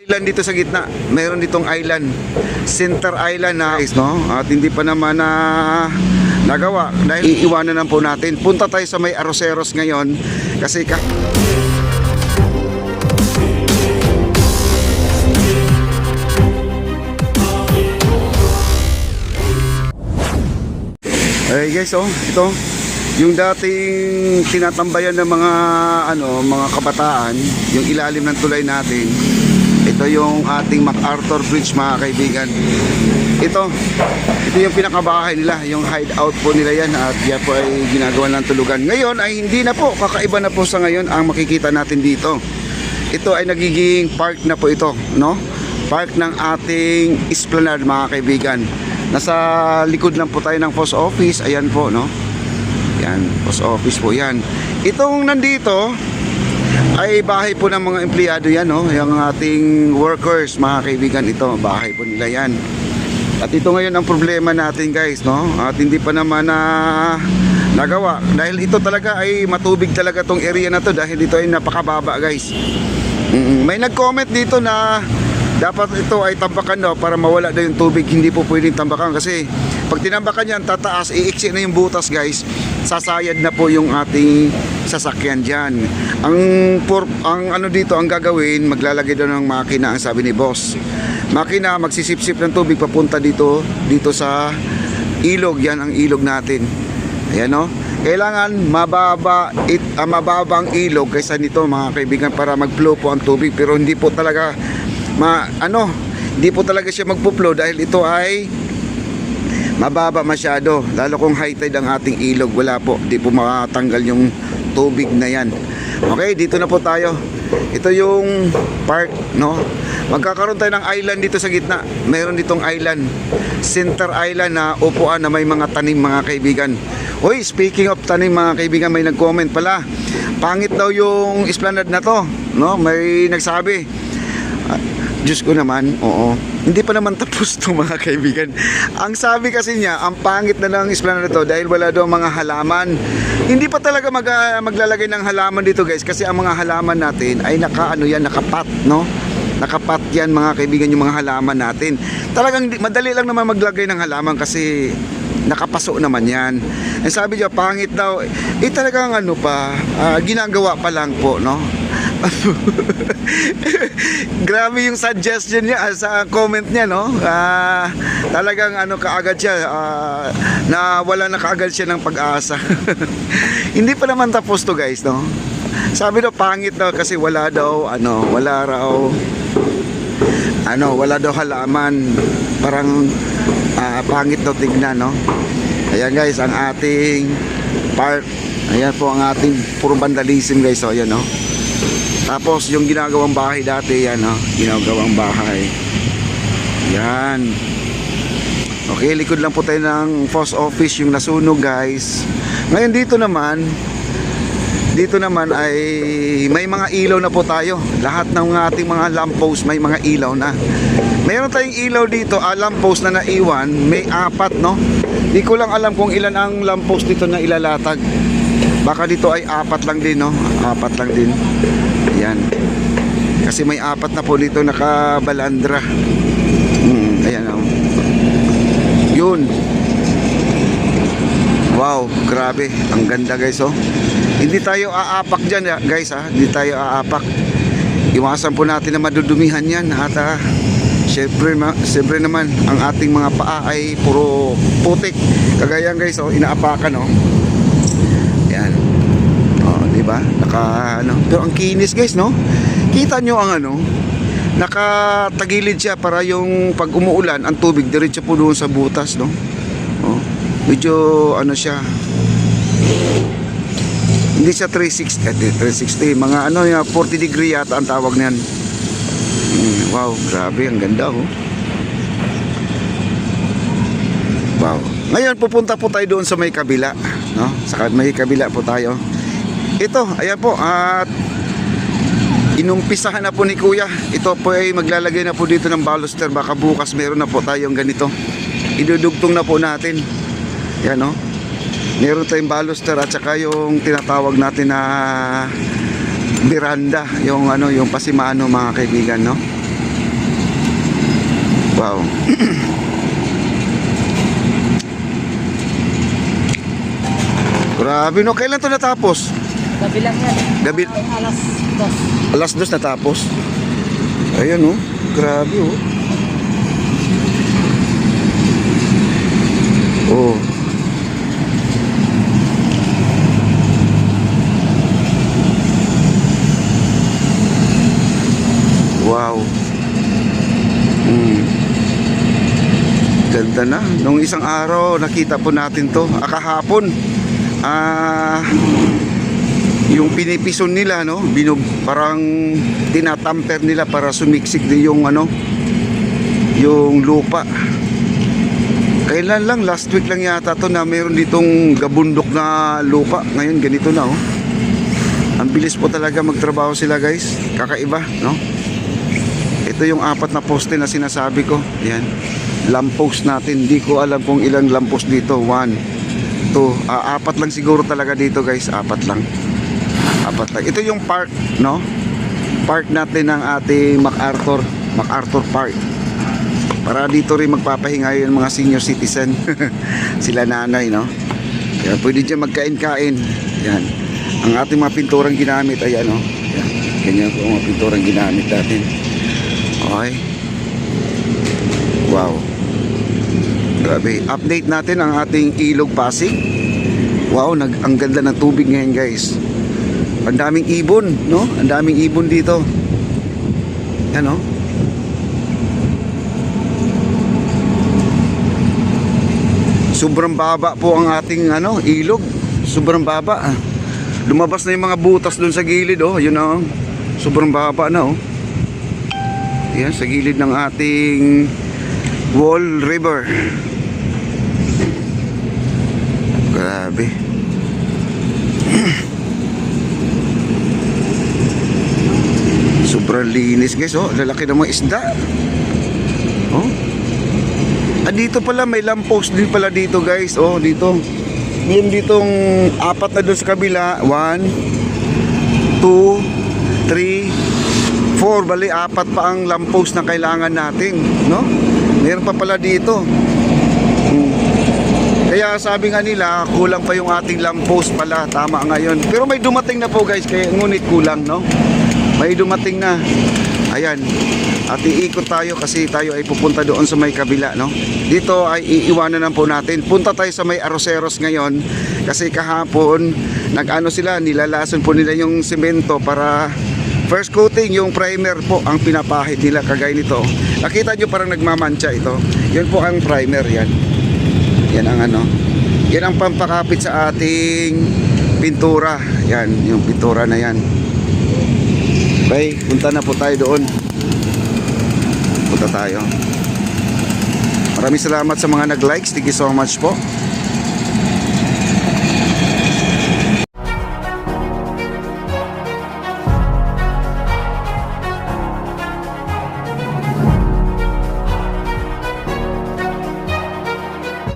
Island dito sa gitna, mayroon ditong island, center island na no? At hindi pa naman na nagawa dahil iiwanan lang po natin. Punta tayo sa may Arroceros ngayon kasi hey guys, oh, ito yung dating tinatambayan ng mga kabataan, yung ilalim ng tulay natin. Ito yung ating MacArthur Bridge, mga kaibigan. Ito yung pinakabahay nila, yung hideout po nila yan, at yan po ay ginagawa ng tulugan. Ngayon ay hindi na po, kakaiba na po sa ngayon ang makikita natin dito. Ito ay nagiging park na po ito, no? Park ng ating esplanade, mga kaibigan. Nasa likod lang po tayo ng post office, ayan po, no? Yan, post office po yan. Itong nandito ay bahay po ng mga empleyado yan, no? Yung ating workers, mga kaibigan, ito, bahay po nila yan. At ito ngayon ang problema natin, guys, no? At hindi pa naman na nagawa. Dahil ito talaga ay matubig talaga tong area na to, dahil dito ay napakababa, guys. May nag-comment dito na dapat ito ay tambakan daw para mawala daw yung tubig. Hindi po pwedeng tambakan kasi pag tinambakan yan, tataas, iiksi na yung butas, guys. Sasayad na po yung ating sasakyan dyan. Ang ano dito, ang gagawin, maglalagay daw ng makina, ang sabi ni boss. Makina, magsisip-sip ng tubig papunta dito sa ilog. Yan ang ilog natin. Ayan, no? Kailangan mababa ang ilog kaysa nito, mga kaibigan, para mag-flow po ang tubig. Pero hindi po talaga hindi po talaga siya magpo-flow dahil ito ay mababa masyado, lalo kung high tide ang ating ilog. Wala po, hindi po makatanggal yung tubig na yan. Okay, dito na po tayo. Ito yung park, no? Magkakaroon tayo ng island dito sa gitna. Mayroon ditong island, center island na upuan na may mga tanim, mga kaibigan. Uy, speaking of tanim, mga kaibigan, may nag-comment pala, pangit daw yung esplanade na to, no? May nagsabi. Diyos ko naman, oo. Hindi pa naman tapos to, mga kaibigan. Ang sabi kasi niya, ang pangit na ng esplanade to dahil wala daw mga halaman. Hindi pa talaga maglalagay ng halaman dito, guys, kasi ang mga halaman natin ay nakapat, no? Nakapat yan, mga kaibigan, yung mga halaman natin. Talagang madali lang naman maglagay ng halaman kasi nakapaso naman yan. Eh, sabi niya, pangit daw. Talagang ginagawa pa lang po, no? Grabe yung suggestion niya sa comment niya, no? Talagang kaagad siya, na wala na kaagad siya ng pag-asa. Hindi pa naman tapos to, guys, no? Sabi daw pangit daw kasi wala daw halaman. Parang pangit daw tignan, no? Ayan, guys, ang ating park. Ayan po ang ating puro vandalism, guys. So, ayan, no? Tapos yung ginagawang bahay dati, yan, no? Ginagawang bahay. Yan. Okay, likod lang po tayo ng post office yung nasunog, guys. Ngayon dito naman ay may mga ilaw na po tayo. Lahat ng ating mga lamppost may mga ilaw na. Mayroon tayong ilaw dito, lamppost na naiwan, may 4, no? Di ko lang alam kung ilan ang lamppost dito na ilalatag. Baka dito ay 4 lang din, no? 4 lang din. Ayan. Kasi may 4 na po dito nakabalandra. Ayan, oh. Yun. Wow, grabe. Ang ganda, guys, oh. Hindi tayo aapak dyan, guys, ha. Hindi tayo aapak. Iwasan po natin na madudumihan yan. At syempre naman, ang ating mga paa ay puro putik. Kagaya, guys, oh, inaapakan, oh. Yan. Oh, di ba? Pero ang kinis, guys, no? Kita nyo ang nakatagilid siya para yung pag umuulan, ang tubig diretso po doon sa butas, no? Oh, medyo siya. Hindi siya 360, mga 40 degree yata ang tawag niyan. Wow, grabe, ang ganda, oh. Wow. Ngayon pupunta po tayo doon sa may kabila, no? Sa may kabila po tayo. Ito, ayan po, at inumpisahan na po ni Kuya. Ito po ay maglalagay na po dito ng baluster. Baka bukas meron na po tayong ganito. Idudugtong na po natin. Yan, no? Meron tayong baluster at saka yung tinatawag natin na Miranda, yung yung pasimano, mga kaibigan, no? Wow. Grabe no, kailan to natapos? Gabi lang yan. Gabi- Alas 2. Alas 2 natapos. Ayan oh, grabe oh. Oh. Wow. Ganda na. Nung isang araw nakita po natin to. Kahapon. Yung pinipison nila no, parang tinatamper nila para sumiksik din yung ano, yung lupa. Kailan lang, last week lang yata to na meron ditong gabundok na lupa. Ngayon ganito na oh. Ang bilis po talaga magtrabaho sila guys. Kakaiba no. Ito yung 4 na poste na sinasabi ko. Yan. Lamppost natin. Hindi ko alam kung ilang lamppost dito. 1, 2, 4 lang siguro talaga dito guys. 4 lang. 4 lang. Ito yung park no. Park natin ng ating MacArthur Park. Para dito rin magpapahinga yung mga senior citizen. Sila nanay no. Kaya pwede dyan magkain-kain. Yan. Ang ating mga pinturang ginamit. Ayan no. Yan. Ganyan po ang mga pinturang ginamit natin. Okay. Wow. Grabe. Update natin ang ating Ilog Pasig. Wow, ang ganda ng tubig ngayon guys. Ang daming ibon, no? Ang daming ibon dito. Yan, no? Sobrang baba po ang ating ilog. Sobrang baba. Lumabas na yung mga butas doon sa gilid, oh. Yun oh. Sobrang baba na, oh. Yan, sa gilid ng ating Wall River. Grabe. Sobrang linis guys, oh. Lalaki ng mga isda. Oh. Dito pala may lamppost din pala dito guys. Oh, dito. Meron ditong 4 na doon sa kabila. 1, 2, 3, 4. Bali 4 pa ang lamppost na kailangan natin, no? Meron pa pala dito. Kaya sabi nga nila, kulang pa yung ating lamppost pala. Tama ngayon. Pero may dumating na po guys, kaya ngunit kulang, no? May dumating na. Ayan. At iikot tayo kasi tayo ay pupunta doon sa may kabila, no? Dito ay iiwanan na po natin. Punta tayo sa may Arroceros ngayon kasi kahapon nag-ano sila, nilalason po nila yung semento para first coating, yung primer po ang pinapahid nila kagaya nito. Nakita nyo parang nagmamantsa ito. Yun po ang primer, yan. Yan ang yan ang pampakapit sa ating pintura. Yan, yung pintura na yan. Okay, punta na po tayo doon. Punta tayo. Maraming salamat sa mga nag-likes. Thank you so much po.